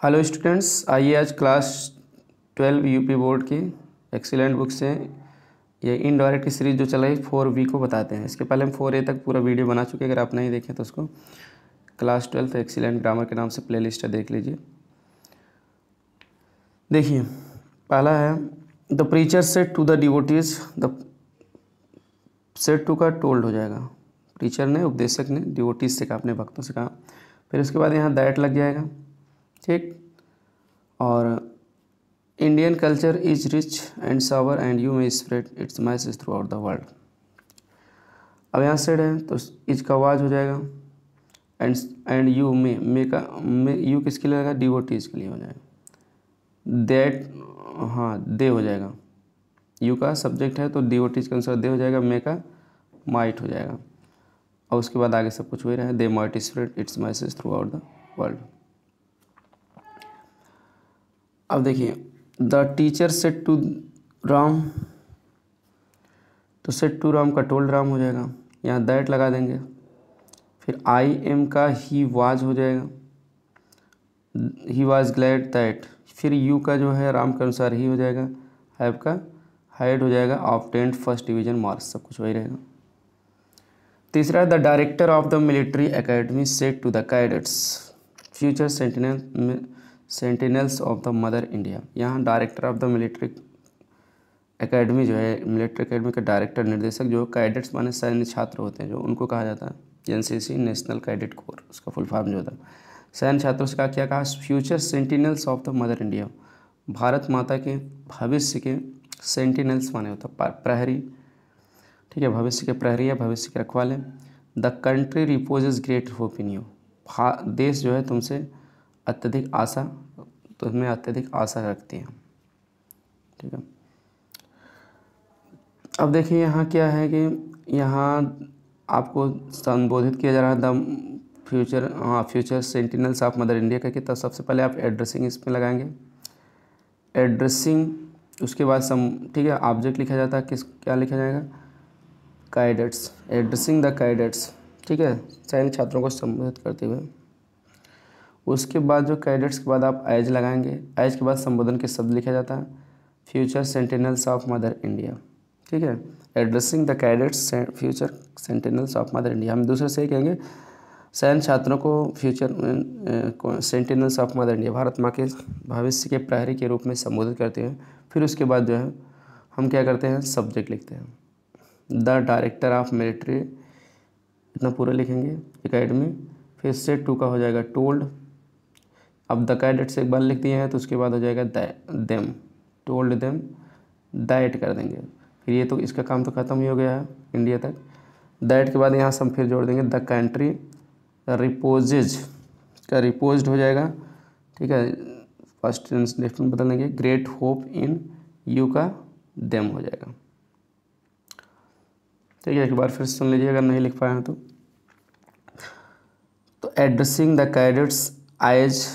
Hello students, आइए आज class 12 UP board की एक्सीलेंट बुक से ये इनडायरेक्ट की सीरीज जो चल रही है 4B को बताते हैं। इसके पहले हम 4A तक पूरा वीडियो बना चुके हैं। अगर आप नहीं देखें तो उसको क्लास 12 एक्सीलेंट ग्रामर के नाम से प्लेलिस्ट है, देख लीजिए। देखिए, पहला है the preacher said to the devotees, the said to का टोल्ड हो जाएगा। प्रीचर ने, उपदेशक ने डिवोटीज से कहा, अपने भक्तों से कहा। फिर उसके बाद यहाँ दैट लग जाएगा, ठीक। और Indian culture is rich and Sawar and you may spread its message throughout the world. अब यहाँ सेड है तो इज का आवाज हो जाएगा। एंड यू मे का यू किसके लिए लगेगा? डिवोटीज के लिए हो जाएगा। दैट, हाँ, दे हो जाएगा। यू का सब्जेक्ट है तो डिवोटीज के अनुसार दे हो जाएगा। मे का माइट हो जाएगा। और उसके बाद आगे सब कुछ वही रहा है, they might spread its message throughout the world. अब देखिए, the teacher said to Ram, तो सेड टू राम का टोल्ड राम हो जाएगा। यहाँ दैट लगा देंगे। फिर आई एम का ही वाज हो जाएगा, ही वाज ग्लैड दैट। फिर यू का जो है राम के अनुसार ही हो जाएगा। हैव का हैड हो जाएगा। ऑब्टेन्ड फर्स्ट डिवीजन मार्क्स, सब कुछ वही रहेगा। तीसरा, the director of the military academy said to the cadets future sentinels of the mother India. यहाँ director of the military academy जो है, मिलिट्री एकेडमी का डायरेक्टर, निर्देशक, जो कैडेट्स माने सैन्य छात्र होते हैं, जो उनको कहा जाता है एनसीसी, नेशनल कैडेट कोर, उसका फुल फॉर्म जो होता है। सैन्य छात्रों से क्या कहा? Future sentinels of the mother India, Bharat माता के भविष्य के सेंटिनल्स माने होता है प्रहरी, ठीक है, भविष्य के प्रहरी या भविष्य के रखवाले। The country रिपोजेज great hope in you, देश जो है तुमसे अत्यधिक आशा, तुम्हें अत्यधिक आशा रखती है, ठीक है। अब देखिए यहाँ क्या है कि यहाँ आपको संबोधित किया जा रहा है द फ्यूचर, हाँ, future sentinels of mother India का। तो सबसे पहले आप एड्रेसिंग इसमें लगाएंगे, एड्रेसिंग। उसके बाद ठीक है, ऑब्जेक्ट लिखा जाता है, क्या लिखा जाएगा? कैडेट्स, एड्रेसिंग द कैडेट्स, ठीक है, सैन्य छात्रों को संबोधित करते हुए। उसके बाद जो कैडेट्स के बाद आप एज लगाएंगे, एज के बाद संबोधन के शब्द लिखा जाता है, future sentinels of mother India, ठीक है। Addressing the cadets future sentinels of mother India. हम दूसरे से ही कहेंगे सैन्य छात्रों को future sentinels of mother India, Bharat माँ के भविष्य के प्रहरी के रूप में संबोधित करते हैं। फिर उसके बाद जो है हम क्या करते हैं? सब्जेक्ट लिखते हैं, द डायरेक्टर ऑफ मिलिट्री, इतना पूरा लिखेंगे, एकेडमी। फिर सेड टू का हो जाएगा टोल्ड। अब द कैडेट्स एक बार लिख दिए हैं तो उसके बाद हो जाएगा देम, टोल्ड देम, दैट कर देंगे। फिर ये तो इसका काम तो ख़त्म ही हो गया है इंडिया तक। दैट के बाद यहाँ से हम फिर जोड़ देंगे द कंट्री रिपोजेज का रिपोज्ड हो जाएगा, ठीक है, फर्स्ट टेंस लेफ्ट में बदल देंगे। ग्रेट होप इन यू का देम हो जाएगा, ठीक है। एक बार फिर सुन लीजिए अगर नहीं लिख पाए हैं तो addressing the cadets as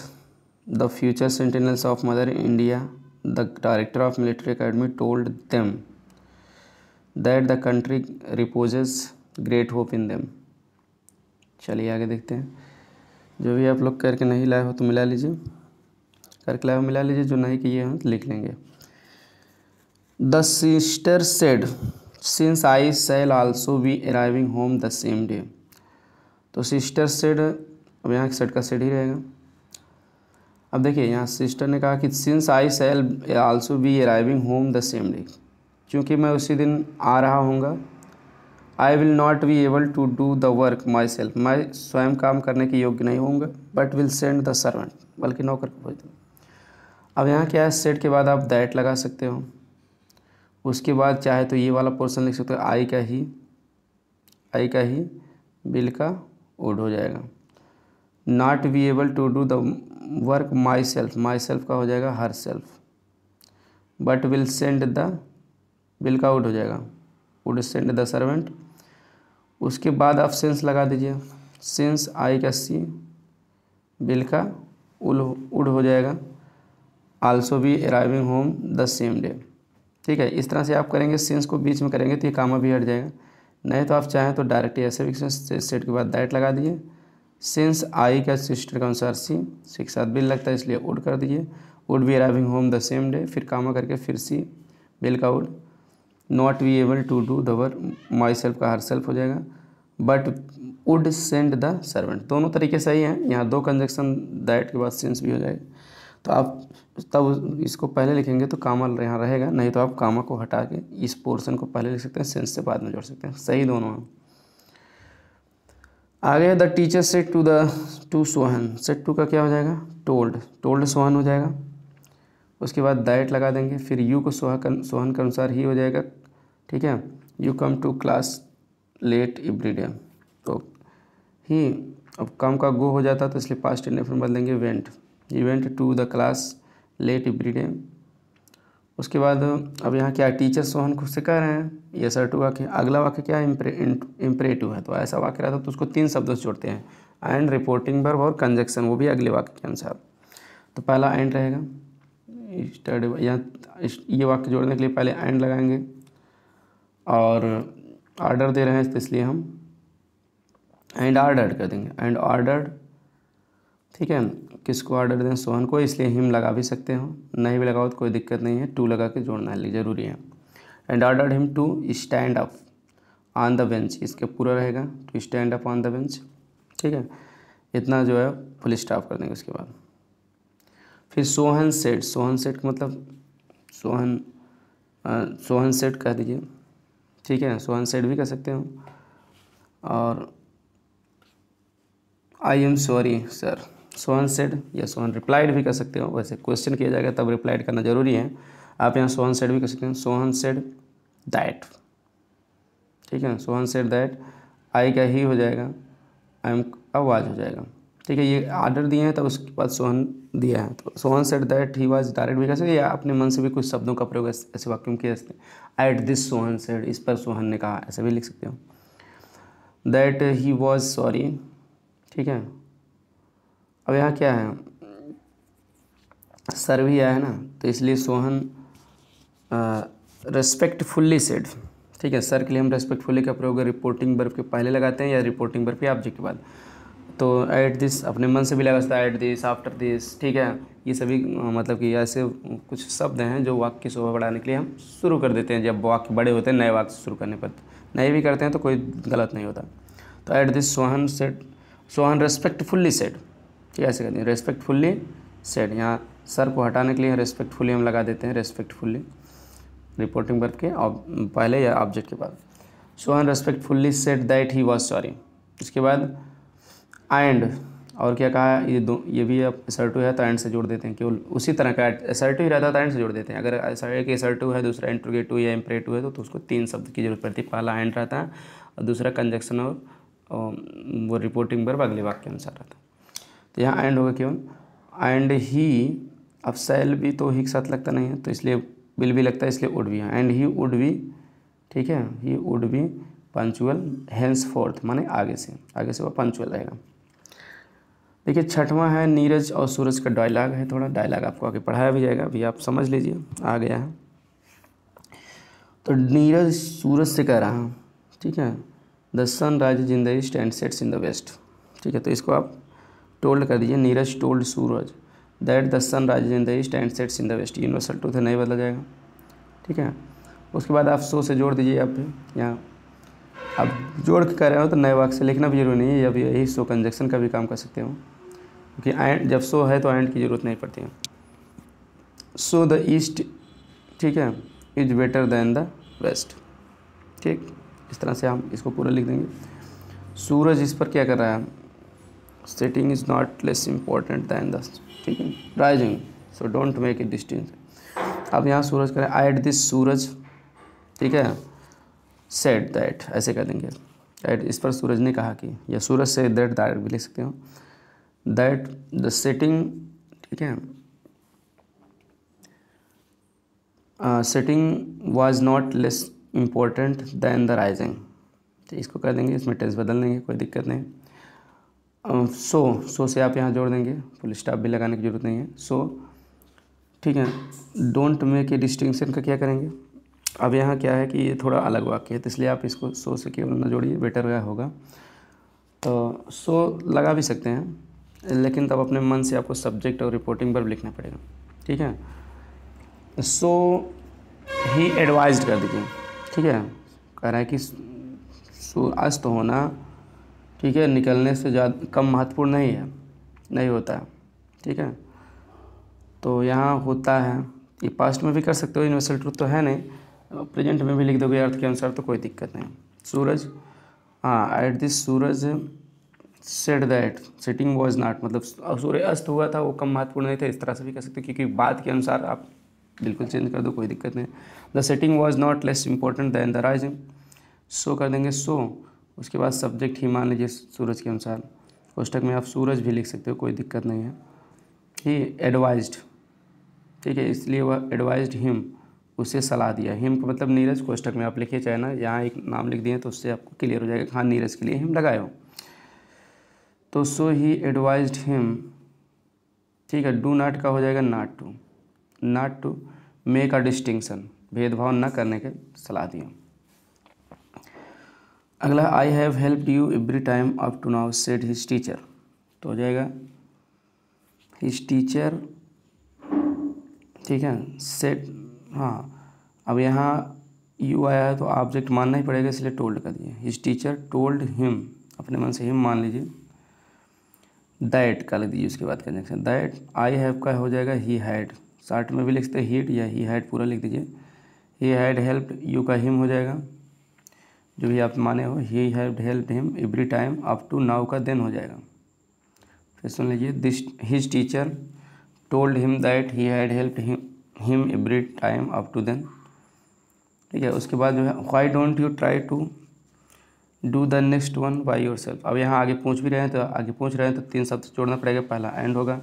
the future sentinels of mother India, the director of military academy told them that the country reposes great hope in them. चलिए आगे देखते हैं। जो भी आप लोग करके नहीं लाए हो तो मिला लीजिए, करके लाए हो मिला लीजिए, जो नहीं किए हो तो लिख लेंगे। The sister said since I shall also be arriving home the same day. तो सिस्टर सेड, अब यहाँ सेड का सेड ही रहेगा। अब देखिए यहाँ सिस्टर ने कहा कि since I shall also be arriving home the same day, क्योंकि मैं उसी दिन आ रहा हूँगा। I will not be able to do the work myself, मैं स्वयं काम करने के योग्य नहीं होऊंगा। But will send the servant, बल्कि नौकर को भेज दूँ। अब यहाँ क्या है? सेड के बाद आप दैट लगा सकते हो। उसके बाद चाहे तो ये वाला पोर्शन लिख सकते हो, आई का ही बिल का वुड हो जाएगा। Not be able to do the work myself का हो जाएगा herself. But will send the, Bill का वुड हो जाएगा, वुड सेंड द सर्वेंट। उसके बाद आप सेंस लगा दीजिए, सिंस आई का सी, बिल का वुड हो जाएगा, also be arriving home the same day, ठीक है। इस तरह से आप करेंगे, सिंस को बीच में करेंगे तो ये कामा भी हट जाएगा। नहीं तो आप चाहें तो डायरेक्ट ऐसे भी सेट के बाद दैट लगा दिए, सिंस आई का सिस्टर का अनुसार सी के साथ बिल लगता है इसलिए वुड कर दीजिए। Would be arriving home the same day, फिर कामा करके फिर सी बिल का would. Not be able to do the work, myself का हर सेल्फ हो जाएगा। But would send the servant, दोनों तरीके सही हैं। यहाँ दो कंजक्शन दैट के बाद सिंस भी हो जाएगा। तो आप तब इसको पहले लिखेंगे तो कामा यहाँ रहेगा, नहीं तो आप कामा को हटा के इस पोर्शन को पहले लिख सकते हैं, सेंस से बाद में जोड़ सकते हैं, सही दोनों हैं। आगे the teacher said to Sohan, said to का क्या हो जाएगा, टोल्ड सोहन हो जाएगा। उसके बाद दैट लगा देंगे, फिर यू को सोहन के अनुसार ही हो जाएगा, ठीक है। You come to class late every day, तो ही अब कम का गो हो जाता तो इसलिए पास्ट इंडेफिनिट में बदलेंगे went, he went to the class late every day. उसके बाद अब यहाँ क्या टीचर सोहन खुद से कह रहे हैं, ये असर्टिव वाक्य। अगला वाक्य क्या है, इम्परेटिव है, तो ऐसा वाक्य रहता तो उसको 3 शब्दों से जोड़ते हैं, एंड, रिपोर्टिंग वर्ब और कंजक्शन, वो भी अगले वाक्य के अनुसार। तो पहला एंड रहेगा, यहाँ ये वाक्य जोड़ने के लिए पहले एंड लगाएंगे, और ऑर्डर दे रहे हैं तो इसलिए हम एंड ऑर्डर्ड कर देंगे, एंड ऑर्डर्ड, ठीक है। किसको ऑर्डर दें, सोहन को, इसलिए हिम लगा भी सकते हो, नहीं भी लगाओ तो कोई दिक्कत नहीं है, टू लगा के जोड़ना है ज़रूरी है। And ordered him to stand up on the bench, इसके पूरा रहेगा to stand up on the bench, ठीक है। इतना जो है फुल स्टॉप कर देंगे। उसके बाद फिर सोहन सेट मतलब सोहन सेट कह दीजिए, ठीक है, सोहन सेट भी कर सकते हो। और I am sorry sir, Sohan said या सोहन रिप्लाइड भी कर सकते हो, वैसे क्वेश्चन किया जाएगा तब रिप्लाइड करना जरूरी है। आप यहाँ सोहन सेड भी कर सकते हैं, सोहन सेड दैट, ठीक है, सोहन सेड दैट, आई का ही हो जाएगा, आई एम का वाज हो जाएगा, ठीक है। ये ऑर्डर दिए हैं तब उसके बाद सोहन दिया है, तो Sohan said that he was direct भी कर सकते हैं, या अपने मन से भी कुछ शब्दों का प्रयोग ऐसे वाक्यों में किया सकते हैं। एट दिस सोहन सेड, इस पर सोहन ने कहा, ऐसे भी लिख सकते हो। दैट ही वाज सॉरी, ठीक है। अब यहाँ क्या है, सर भी आया है ना, तो इसलिए सोहन रेस्पेक्टफुल्ली सेड, ठीक है। सर के लिए हम रेस्पेक्टफुल्ली का प्रयोग रिपोर्टिंग वर्ब के पहले लगाते हैं या रिपोर्टिंग वर्ब के ऑब्जेक्ट के बाद। तो एट दिस अपने मन से भी लगा सकता है, एट दिस, आफ्टर दिस, ठीक है। ये सभी मतलब कि ऐसे कुछ शब्द हैं जो वाक्य की शोभा बढ़ाने के लिए हम शुरू कर देते हैं जब वाक्य बड़े होते हैं, नए वाक्य शुरू करने पर। नए भी करते हैं तो कोई गलत नहीं होता। तो at this Sohan said, Sohan respectfully said, ठीक है, ऐसे कहते हैं रेस्पेक्टफुल्ली सेड। यहाँ सर को हटाने के लिए रेस्पेक्टफुल्ली हम लगा देते हैं, रेस्पेक्टफुल्ली रिपोर्टिंग वर्ब के पहले या ऑब्जेक्ट के बाद। Sohan respectfully said that he was sorry. उसके बाद एंड, और क्या कहा, ये भी अब असर्टिव है तो एंड से जोड़ देते हैं, केवल उसी तरह का असर्टिव ही रहता है तो एंड से जोड़ देते हैं। अगर एक असर्टिव है, दूसरा इंट्रोगेटिव या इम्परेटिव है तो उसको 3 शब्द की जरूरत पड़ती है, पहला एंड रहता है और दूसरा कंजक्शन और वो रिपोर्टिंग वर्ब अगले वाक्य के अनुसार रहता है। तो यहाँ एंड होगा केवल, एंड ही, अब सेल भी तो ही के साथ लगता नहीं है तो इसलिए विल भी लगता है, इसलिए वुड भी है, एंड ही वुड भी, ठीक है, ही वुड भी पंचुअल हेंस फोर्थ, माने आगे से वो पंचुअल रहेगा। देखिए छठवां है नीरज और सूरज का डायलॉग है, थोड़ा डायलॉग आपको आगे पढ़ाया भी जाएगा, अभी आप समझ लीजिए, आ गया है। तो नीरज सूरज से कह रहा है, ठीक है, the sun rises in the east and sets in the west, ठीक है। तो इसको आप टोल्ड कर दीजिए, Neeraj told Suraj that the sun rises in the east and sets in the west, universal truth है, नहीं बदला जाएगा, ठीक है। उसके बाद आप सो से जोड़ दीजिए, आप यहाँ आप जोड़ के कर रहे हो तो नए वाक्य से लिखना भी जरूरी नहीं है, या यही सो कंजक्शन का भी काम कर सकते हो, क्योंकि एंड जब सो है तो एंड की ज़रूरत नहीं पड़ती है। सो द ईस्ट, ठीक है, is better than the west, ठीक, इस तरह से हम इसको पूरा लिख देंगे। सूरज इस पर क्या कर रहा है, setting is not less important than the, ठीक है, rising, so don't make it distance. अब यहाँ सूरज करें, एट दिस सूरज, ठीक है, सेड दैट, ऐसे कह देंगे, एट इस पर सूरज ने कहा कि, या सूरज से दैट डायरेक्ट भी लिख सकते हो, दैट द सेटिंग, ठीक है, setting was not less important than the rising, तो इसको कर देंगे, इसमें टेंस बदल देंगे, कोई दिक्कत नहीं। सो से आप यहाँ जोड़ देंगे, फुल स्टॉप भी लगाने की जरूरत नहीं है, सो, ठीक है। डोंट मेक ए डिस्टिंक्शन का क्या करेंगे, अब यहाँ क्या है कि ये थोड़ा अलग वाक्य है तो इसलिए आप इसको सो से केवल ना जोड़िए, बेटर होगा। तो सो लगा भी सकते हैं, लेकिन तब अपने मन से आपको सब्जेक्ट और रिपोर्टिंग वर्ब लिखना पड़ेगा। ठीक है, सो ही एडवाइज्ड कर दीजिए। ठीक है, कह रहा है कि सूर्यास्त होना, ठीक है, निकलने से ज़्यादा कम महत्वपूर्ण नहीं है, नहीं होता। ठीक है, तो यहाँ होता है, ये पास्ट में भी कर सकते हो, यूनिवर्सल ट्रूथ तो है नहीं, प्रेजेंट में भी लिख दोगे अर्थ के अनुसार तो कोई दिक्कत नहीं। सूरज, हाँ, at this Suraj said that setting was not, मतलब सूर्य अस्त हुआ था वो कम महत्वपूर्ण नहीं था, इस तरह से भी कर सकते हो, क्योंकि बात के अनुसार आप बिल्कुल चेंज कर दो, कोई दिक्कत नहीं। The setting was not less important than the rising, so कर देंगे सो, उसके बाद सब्जेक्ट ही मान लीजिए सूरज के अनुसार, कोष्टक में आप सूरज भी लिख सकते हो, कोई दिक्कत नहीं है। ही एडवाइज्ड, ठीक है, इसलिए वह एडवाइज्ड हिम, उसे सलाह दिया। हिम का मतलब नीरज, कोष्टक में आप लिखिए चाहे ना, यहाँ एक नाम लिख दिए तो उससे आपको क्लियर हो जाएगा, हाँ नीरज के लिए हिम लगाए हो। तो सो ही एडवाइज्ड हिम, ठीक है, डू नॉट का हो जाएगा not to, not to make a distinction, भेदभाव न करने के सलाह दिया। अगला, I have helped you every time up to now said his teacher, तो हो जाएगा हिज टीचर, ठीक है, सेड, हाँ, अब यहाँ यू आया है तो ऑब्जेक्ट मानना ही पड़ेगा, इसलिए टोल्ड कर दिए। हिज टीचर टोल्ड हिम, अपने मन से हिम मान लीजिए, दैट का लिख दीजिए, उसके बाद कंजंक्शन दैट, आई हैव का हो जाएगा ही हैड, शॉर्ट में भी लिख सकते हैं हीड या ही हैड पूरा लिख दीजिए। ही हैड हेल्प्ड यू का हिम हो जाएगा, जो भी आप माने हो, he had helped him every time up to now का देन हो जाएगा। फिर सुन लीजिए, this his teacher told him that he had helped him every time up to then. ठीक है, उसके बाद जो है, why don't you try to do the next one by yourself. अब यहाँ आगे पूछ भी रहे हैं, तो आगे पूछ रहे हैं तो 3 शब्द जोड़ना पड़ेगा, पहला एंड होगा,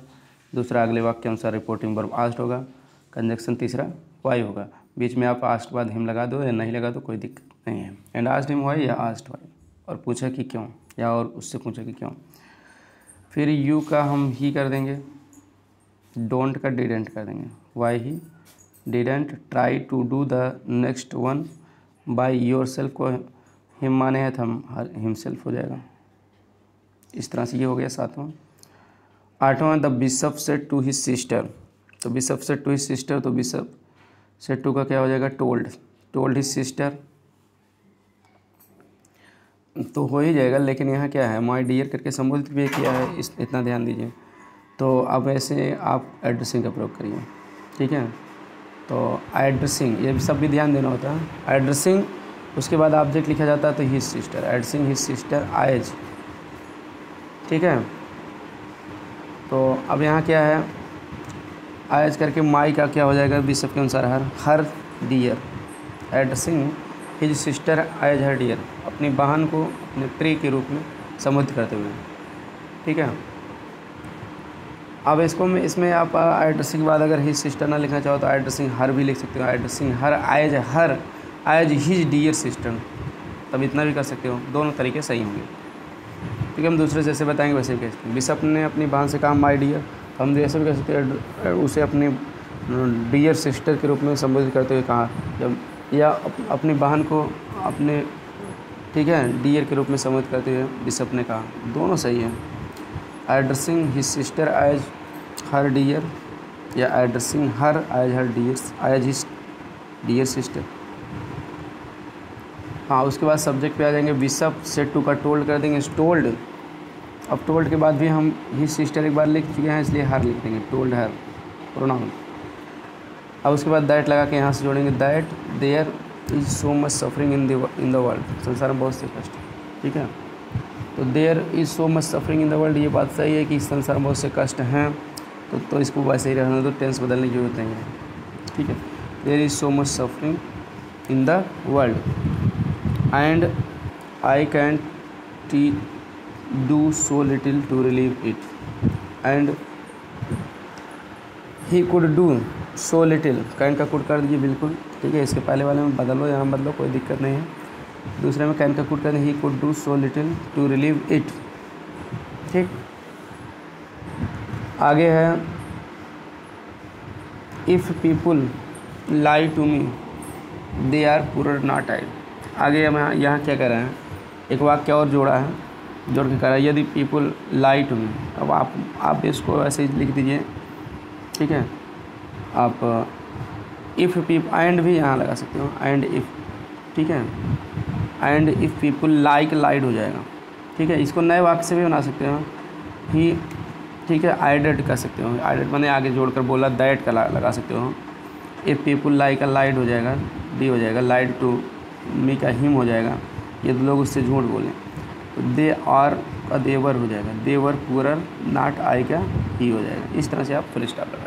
दूसरा अगले वाक्य के अनुसार रिपोर्टिंग वर्ब आस्ट होगा, कंजक्शन तीसरा वाई होगा, बीच में आप आस्ट बाद हिम लगा दो या नहीं लगा दो, कोई दिक्कत नहीं है। एंड आस्ट हिम वाई या आस्ट वाई, और पूछा कि क्यों, या और उससे पूछा कि क्यों। फिर यू का हम ही कर देंगे, डोंट का डिडेंट कर देंगे, why he didn't try to do the next one by yourself को हिम माने हैं तो हम हिमसेल्फ हो जाएगा। इस तरह से ये हो गया 7वां। 8वां, the bishop said to his sister, तो bishop said to his sister, तो बिशप सेड टू का क्या हो जाएगा, टोल्ड, टोल्ड हिज सिस्टर, तो हो ही जाएगा, लेकिन यहाँ क्या है, माय डियर करके संबोधित भी किया है, इतना ध्यान दीजिए। तो अब ऐसे आप एड्रेसिंग का प्रयोग करिए। ठीक है, तो एड्रेसिंग, ये सब भी ध्यान देना होता है। एड्रेसिंग, उसके बाद ऑब्जेक्ट लिखा जाता है तो his sister, addressing his sister eyes. ठीक है, तो अब यहाँ क्या है, आइज करके माई का क्या हो जाएगा, बिशप के अनुसार her dear, addressing his sister as her dear, अपनी बहन को अपने प्रिय के रूप में संबोधित करते हुए। ठीक है, अब इसमें आप एड्रेसिंग के बाद अगर हिज सिस्टर ना लिखना चाहो तो एड्रेसिंग हर भी लिख सकते हो, addressing her eyes his dear sister, तब इतना भी कर सकते हो, दोनों तरीके सही होंगे। ठीक है, हम दूसरे जैसे बताएंगे वैसे भी कह सकते हैं। बिशप ने अपनी बहन से कहा माय डियर, हम जैसे भी कह सकते हैं, उसे अपनी डियर सिस्टर के रूप में संबोधित करते हुए कहा, जब या अपनी बहन को अपने, ठीक है, डियर के रूप में संबोधित करते हुए बिशप ने कहा, दोनों सही है। Addressing his sister as her dear या addressing her as her dear, as his dear sister. हाँ, उसके बाद सब्जेक्ट पे आ जाएंगे, बिशप सेड टू का टोल्ड कर देंगे, टोल्ड। अब टोल्ड के बाद भी हम हिज सिस्टर एक बार लिख चुके हैं, इसलिए हर लिख देंगे, टोल्ड हर प्रोनाउन। अब उसके बाद दैट लगा के यहाँ से जोड़ेंगे, that there is so much suffering in the world, संसार में बहुत से कष्ट। ठीक है, तो there is so much suffering in the world, ये बात सही है कि संसार में बहुत से कष्ट हैं, तो इसको वैसे ही रहने दो, टेंस बदलने की जरूरत नहीं है। ठीक है, there is so much suffering in the world and I can do so little to relieve it, and he could do so little, can का कुड कर दीजिए बिल्कुल। ठीक है, इसके पहले वाले में बदलो या ना बदलो, कोई दिक्कत नहीं है। दूसरे में कैन का कुड कर दें, he could do so little to relieve it. ठीक, आगे है, if people lie to me they are poor not I. आगे हम यहाँ क्या कर रहे हैं, एक वाक्य और जोड़ा है, जोड़ के करा, यदि पीपल लाई टू मी। अब आप इसको ऐसे ही लिख दीजिए, ठीक है। आप इफ़ पीप एंड भी यहाँ लगा सकते हो, एंड इफ़, ठीक है। एंड इफ़ पीपल लाइक लाइड हो जाएगा, ठीक है। इसको नए वाक्य से भी बना सकते हो, ही, ठीक है। आइडेड कर सकते हो, आइडेड मैंने आगे जोड़कर बोला, दैट का लगा सकते हो। इफ़ पीपल लाइक लाइड हो जाएगा, डी हो जाएगा, लाइड टू मी का हिम हो जाएगा, ये लोग उससे झूठ बोलें तो दे आर का देवर हो जाएगा, देवर पुअरर, नॉट आई का ही हो जाएगा। इस तरह से आप फुल स्टॉप लगा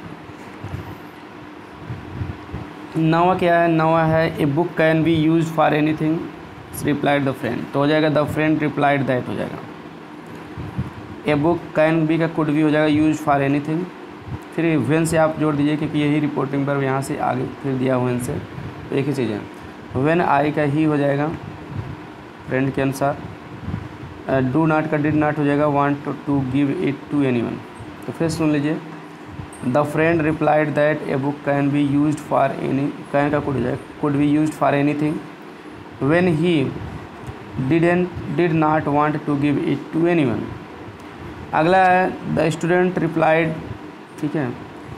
दें। नवा क्या है, नवा है ए book can B use for anything replied the friend, तो हो जाएगा द फ्रेंड रिप्लाइड दैट हो जाएगा। ए बुक कैन बी का कुड भी हो जाएगा यूज फॉर एनीथिंग, फिर व्हेन से आप जोड़ दीजिए क्योंकि यही रिपोर्टिंग पर यहाँ से आगे फिर दिया व्हेन से, तो एक ही चीज़ है। व्हेन आई का ही हो जाएगा फ्रेंड के अनुसार, डू नॉट का डिड नॉट हो जाएगा, want to give it to anyone. तो फिर सुन लीजिए, the friend replied that a book can be used for any, can का कुड हो जाएगा, could be used for anything, when he did not want to give it to anyone. अगला है the student replied, ठीक है।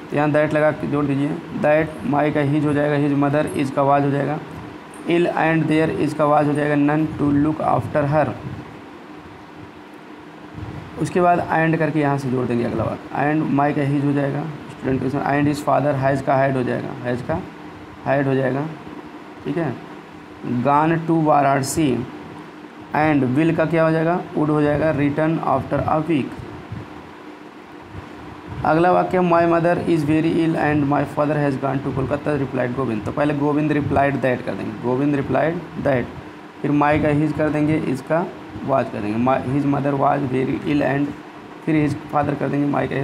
तो यहाँ that लगा के जोड़ दीजिए, दैट माई का हिज हो जाएगा, हिज मदर, इज का वाज हो जाएगा, इल एंड देयर इज का वाज हो जाएगा, none to look after her. उसके बाद एंड करके यहाँ से जोड़ देंगे अगला बात, एंड माई का हिज हो जाएगा स्टूडेंट के साथ, एंड हिज फादर, हैज़ का हाइड हो जाएगा, हैज़ का हाइड हो जाएगा, ठीक है। गान टू वाराणसी, एंड विल का क्या हो जाएगा, वुड हो जाएगा, रिटर्न आफ्टर अ वीक। अगला वाक्य, my mother is very ill and my father has gone to Kolkata replied Govind, तो पहले गोविंद रिप्लाइड दैट कर देंगे, गोविंद रिप्लाइड दैट, फिर माई का हिज कर देंगे, इसका वाज कर देंगे, his mother was very ill and, फिर हिज फादर कर देंगे, माई का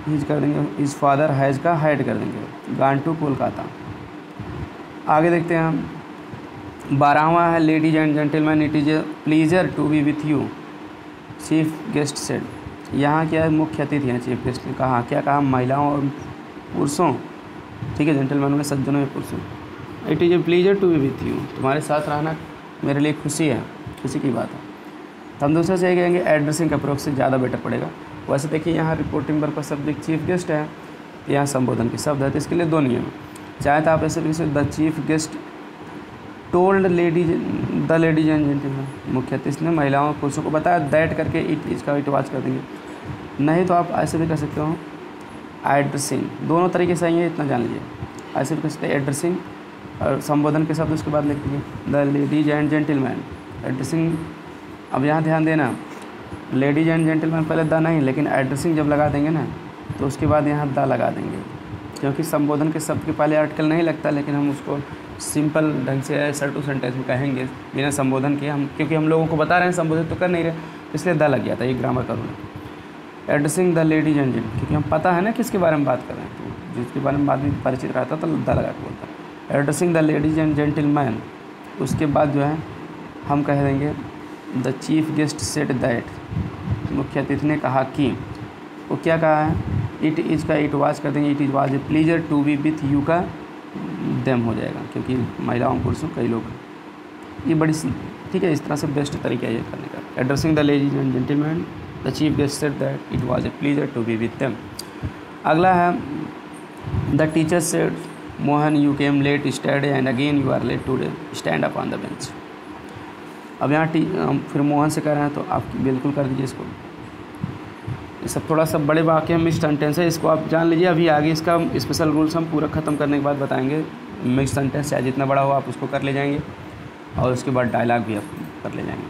हिज कर देंगे, हिज फादर हैज़ का हाइड कर देंगे, गॉन टू कोलकाता। आगे देखते हैं हम, 12वां है, ladies and gentleman it is a pleasure to be with you, chief guest said. यहाँ क्या है, मुख्य अतिथि हैं, चीफ गेस्ट ने कहा, क्या कहा, महिलाओं और पुरुषों, ठीक है, जेंटलमैनों में, सज्जनों में, पुरुषों। It is a pleasure to be with you, तुम्हारे साथ रहना मेरे लिए खुशी है, खुशी की बात है। तो हम दूसरे से कहेंगे एड्रेसिंग अप्रोच से ज़्यादा बेटर पड़ेगा। वैसे देखिए यहाँ reporting purpose subject chief guest है, यहाँ संबोधन के शब्द है, तो इसके लिए दो नियम, चाहे तो आप ऐसे लिख सकते, the chief guest told ladies, the ladies and gentleman, मुख्य अतिथि ने महिलाओं और पुरुषों को बताया, दैट करके इट इसका इट वाज कर देंगे। नहीं तो आप ऐसे भी कर सकते हो, एड्रेसिंग, दोनों तरीके से ही है, इतना जान लीजिए। ऐसे भी कर सकते हैं एड्रेसिंग और संबोधन के शब्द उसके बाद लिख दीजिए, the ladies and gentleman. Addressing, अब यहाँ ध्यान देना, लेडीज एंड जेंटलमैन पहले द नहीं, लेकिन एड्रेसिंग जब लगा देंगे ना तो उसके बाद यहाँ द लगा देंगे, क्योंकि संबोधन के शब्द के पहले आर्टिकल नहीं लगता, लेकिन हम उसको सिंपल ढंग से ऐसा टू सेंटेंस में कहेंगे बिना संबोधन के, हम क्योंकि हम लोगों को बता रहे हैं संबोधित तो कर नहीं रहे, इसलिए द लग गया था, ये ग्रामर का रूल है। Addressing the ladies and gentleman, क्योंकि हम पता है ना किसके बारे में बात कर रहे हैं, तो जिसके बारे में बात में परिचित रहता तो द लगा के बोलता है। Addressing the ladies and gentleman, उसके बाद जो है हम कह देंगे the chief guest said that, मुख्य अतिथि ने कहा कि, वो क्या कहा है, इट इज़ का इट वाज कर देंगे, it is was a pleasure to be with you का देम हो जाएगा, क्योंकि महिलाओं पुरुषों कई लोग, ये बड़ी ठीक है, इस तरह से बेस्ट तरीका है ये करने का। Addressing the ladies and gentleman, the chief guest said that it was a pleasure to be with them. अगला है, the teacher said Mohan you came late study and again you are late today, stand up on the bench. अब यहाँ फिर मोहन से कह रहे हैं तो आप बिल्कुल कर दीजिए इसको। ये सब थोड़ा सा बड़े वाक्य में मिक्स सेंटेंस है, इसको आप जान लीजिए। अभी आगे इसका स्पेशल रूल्स हम पूरा ख़त्म करने के बाद बताएंगे। मिक्स सेंटेंस चाहे जितना बड़ा हो आप उसको कर ले जाएंगे, और उसके बाद डायलॉग भी आप कर ले जाएंगे।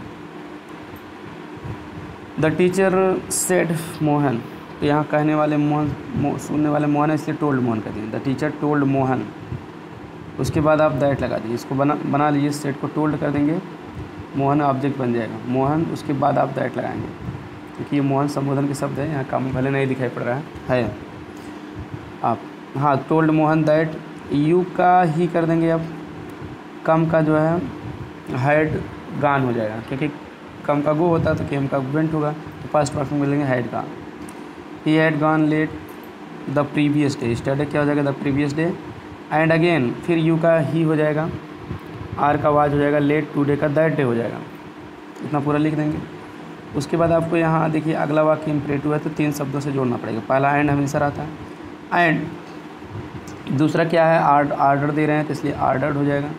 द टीचर सेड मोहन, तो यहाँ कहने वाले मोहन, सुनने वाले मोहन है, इसलिए टोल्ड मोहन कर दिए। द टीचर टोल्ड मोहन, उसके बाद आप दैट लगा दीजिए, इसको बना लीजिए, सेट को टोल्ड कर देंगे, मोहन ऑब्जेक्ट बन जाएगा, मोहन, उसके बाद आप दैट लगाएंगे, क्योंकि ये मोहन संबोधन के शब्द है, यहाँ काम भले नहीं दिखाई पड़ रहा है आप। हाँ, टोल्ड मोहन दैट, यू का ही कर देंगे, अब कम का जो है हैड गान हो जाएगा, क्योंकि कम का गो होता है तो केम का वेंट होगा, तो पास्ट पार्ट में मिलेंगे हैड का। He had gone let the previous day, study क्या हो जाएगा, the previous day, and again फिर यू का ही हो जाएगा, आर का वाज हो जाएगा, लेट टुडे का दैट डे हो जाएगा, इतना पूरा लिख देंगे। उसके बाद आपको यहाँ देखिए अगला वाक्य इम्परेटिव है तो 3 शब्दों से जोड़ना पड़ेगा। पहला एंड हमेशा रहता है एंड, दूसरा क्या है आर्डर दे रहे हैं तो इसलिए आर्डर्ड हो जाएगा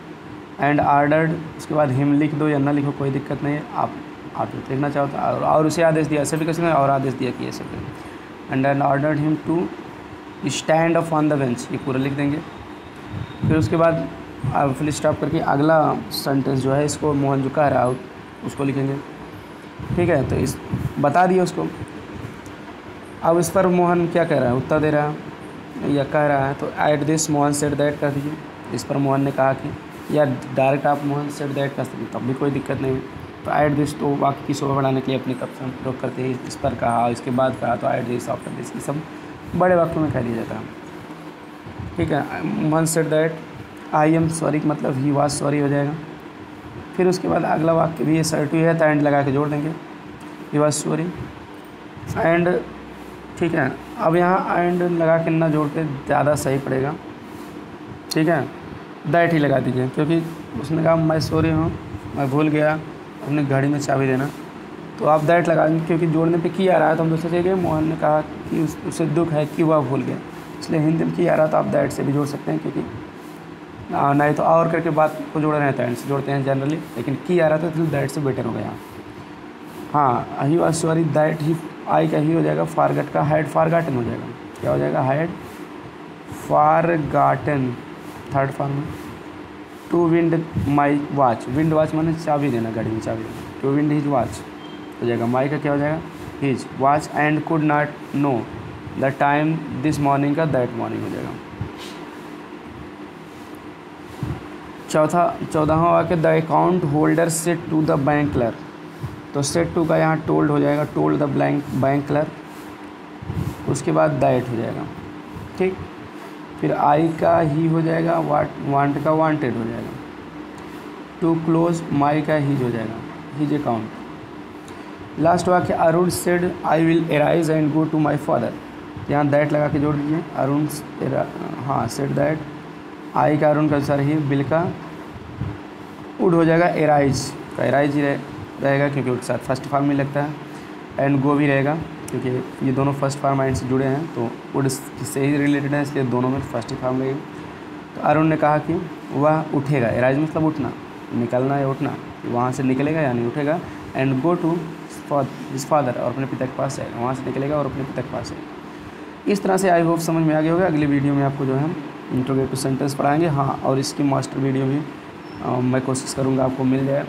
एंड आर्डर्ड। उसके बाद हिम लिख दो या ना लिखो कोई दिक्कत नहीं है, आप लिखना चाहो तो और उसे आदेश दिया ऐसे भी कर सकते हैं और आदेश दिया कि ऐसे करें। And ordered him to stand up on the bench, ये पूरा लिख देंगे। फिर उसके बाद फुल स्टॉप करके अगला सेंटेंस जो है इसको मोहन जो कह रहा है उसको लिखेंगे, ठीक है। तो इस बता दिए उसको। अब इस पर मोहन क्या कह रहा है, उत्तर दे रहा है या कह रहा है, तो at this Mohan said that कर दीजिए। इस पर मोहन ने कहा कि, या डायरेक्ट आप मोहन सेड दैट कर सकते तब भी कोई दिक्कत नहीं है। तो एट दिस तो वाक्य की शोभा बढ़ाने के लिए अपनी तरफ से हम प्रयोग करते हैं। इस पर कहा, इसके बाद कहा, तो एट दिस आफ्टर दिस, ये सब बड़े वाक्यों में कह दिया जाता है, ठीक है। Mohan said that I am sorry मतलब ही वाज सॉरी हो जाएगा। फिर उसके बाद अगला वाक्य भी असर्टिव है तो एंड लगा के जोड़ देंगे, ही वाज सॉरी एंड, ठीक है। अब यहाँ एंड लगा के ना जोड़ते ज़्यादा सही पड़ेगा, ठीक है। दैट ही लगा दीजिए क्योंकि उसने कहा मैं सॉरी हूँ, मैं भूल गया अपने गाड़ी में चाबी देना, तो आप दैट लगा देंगे क्योंकि जोड़ने पे की आ रहा है। तो हम दूसरे जगह मोहन ने कहा कि उसे दुख है कि वह भूल गया, इसलिए हिंदी में की आ रहा तो आप दैट से भी जोड़ सकते हैं, क्योंकि नहीं तो और करके बात को जोड़ रहे हैं तो एंड से जोड़ते हैं जनरली, लेकिन की आ रहा था तो दैट से बेटर हो गया। हाँ, he was sorry that he, I का ही हो जाएगा, फॉरगॉट का हैड फॉरगॉटन हो जाएगा, क्या हो जाएगा, हैड फॉरगॉटन थर्ड फॉर्म में। To wind my watch, wind watch माने चाबी देना, गाड़ी में चाबी देना, टू विंड हिज वॉच हो जाएगा। माई का क्या हो जाएगा, his watch and could not know the time this morning का दैट मॉर्निंग हो जाएगा। 14वां वाक्य the account holder said to the bank clerk, तो सेड टू का यहाँ टोल्ड हो जाएगा, टोल्ड द बैंक क्लर्क। उसके बाद दैट हो जाएगा, ठीक। फिर आई का ही हो जाएगा, वांट का वांटेड हो जाएगा। टू क्लोज माई का हीज हो जाएगा, हीज अकाउंट। लास्ट वाक्य Arun said I will arise and go to my father, यहाँ दैट लगा के जोड़ दीजिए। अरुण हाँ सेड दैट, आई का अरुण का अनुसार ही, बिल का वुड हो जाएगा, एराइज का एराइज ही रहेगा क्योंकि उसके साथ फर्स्ट फॉर्म में लगता है, एंड गो भी रहेगा क्योंकि ये दोनों फर्स्ट फॉर्म एंड से जुड़े हैं, तो वुड से ही रिलेटेड है इसलिए दोनों में फर्स्ट ही फॉर्म लगेगी। तो अरुण ने कहा कि वह उठेगा, एराइज मतलब उठना, निकलना या उठना, वहाँ से निकलेगा या नहीं उठेगा। And go to his father, और अपने पिता के पास जाएगा, वहाँ से निकलेगा और अपने पिता के पास जाएगा। इस तरह से आई होप समझ में आ गया होगा। अगली वीडियो में आपको जो है इंट्रोगेटिव सेंटेंस पढ़ाएंगे। हाँ, और इसकी मास्टर वीडियो भी मैं कोशिश करूँगा आपको मिल जाए,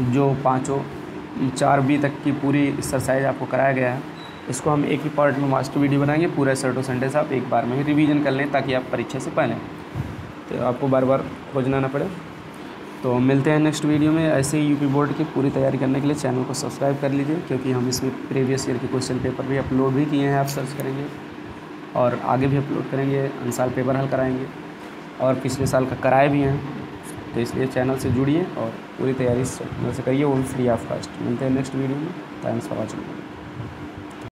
जो 4B तक की पूरी एक्सरसाइज आपको कराया गया है, इसको हम एक ही पार्ट में मास्टर वीडियो बनाएंगे। पूरा सर्टो सेंटेंस आप एक बार में ही रिवीजन कर लें ताकि आप परीक्षा से पहले तो आपको बार बार खोजना ना पड़े। तो मिलते हैं नेक्स्ट वीडियो में। ऐसे ही यूपी बोर्ड की पूरी तैयारी करने के लिए चैनल को सब्सक्राइब कर लीजिए, क्योंकि हम इसमें प्रीवियस ईयर के क्वेश्चन पेपर भी अपलोड भी किए हैं, आप सर्च करेंगे और आगे भी अपलोड करेंगे। साल पेपर हल कराएंगे और पिछले साल का कराए भी हैं, तो इसलिए चैनल से जुड़िए और पूरी तैयारी से करिए, वो भी फ्री ऑफ कॉस्ट। मिलते हैं नेक्स्ट वीडियो में। Thanks for watching.